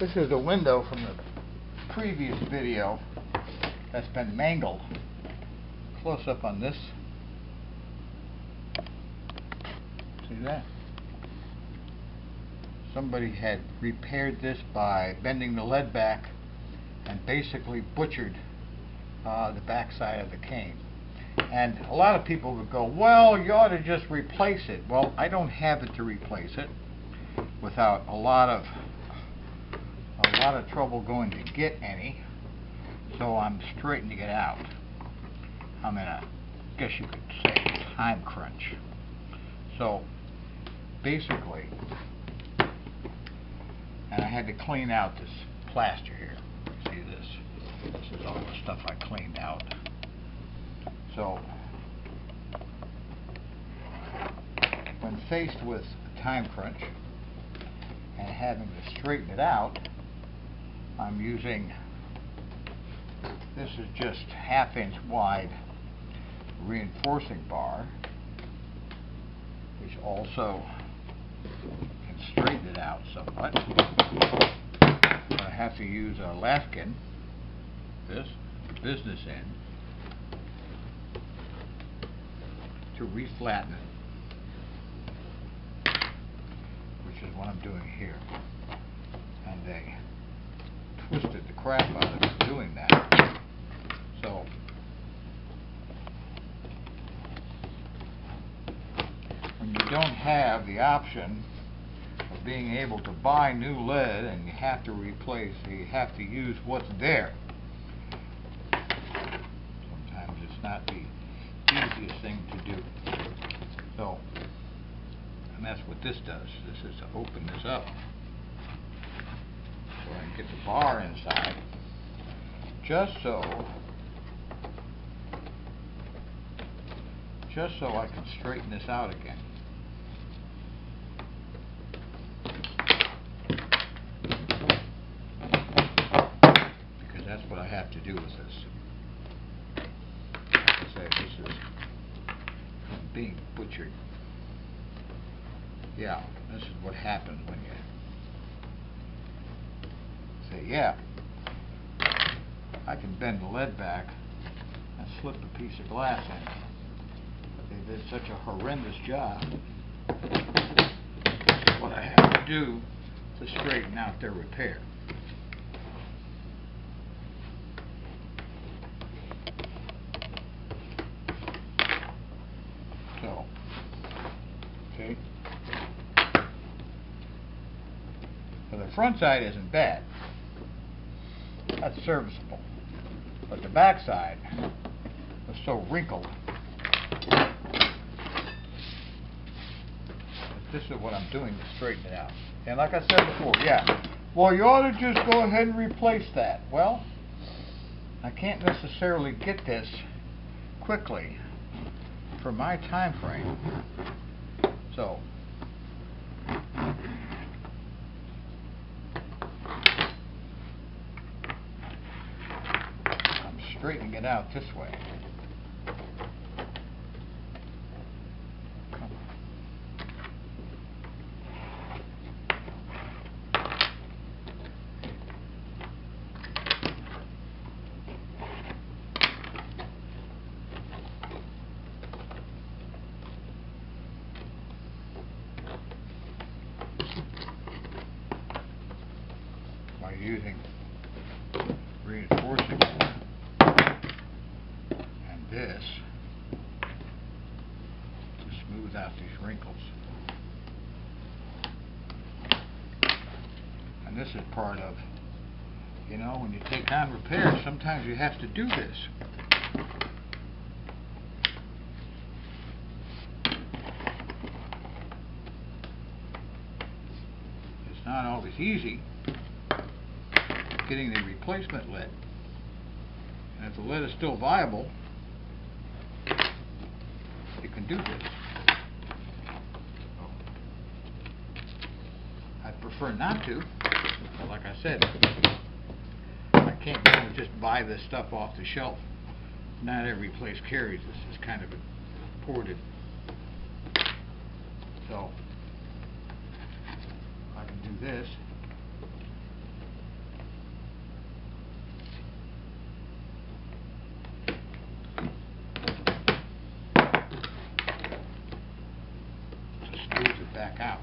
This is a window from the previous video that's been mangled. Close up on this. See that? Somebody had repaired this by bending the lead back and basically butchered the back side of the cane. And a lot of people would go, well, you ought to just replace it. Well, I don't have it to replace it without a lot of trouble going to get any, so I'm straightening it out. I'm in a, guess you could say, time crunch. So basically, and I had to clean out this plaster here. See this? This is all the stuff I cleaned out. So when faced with a time crunch and having to straighten it out, I'm using, this is just 1/2 inch wide reinforcing bar, which also can straighten it out somewhat. I have to use a lafkin, this business end, to reflatten it, which is what I'm doing here. And they twisted the crap out of it doing that. So when you don't have the option of being able to buy new lead and you have to replace, you have to use what's there. Sometimes it's not the easiest thing to do. So, and that's what this does. This is to open this up so I can get the bar inside, just so I can straighten this out again. Because that's what I have to do with this. Like I say, this is being butchered. Yeah, this is what happens when you say, yeah, I can bend the lead back and slip a piece of glass in. But they did such a horrendous job. What I have to do to straighten out their repair. So, okay. So the front side isn't bad. That's serviceable. But the back side was so wrinkled. This is what I'm doing to straighten it out. And like I said before, yeah, well, you ought to just go ahead and replace that. Well, I can't necessarily get this quickly for my time frame. So I'm straightening it out this way. By using reinforcing and this to smooth out these wrinkles. And this is part of, you know, when you take on repairs, sometimes you have to do this. It's not always easy getting the replacement lead. And if the lead is still viable, you can do this. I'd prefer not to, but like I said, I can't go and just buy this stuff off the shelf. Not every place carries this. It's kind of imported. So I can do this. back out.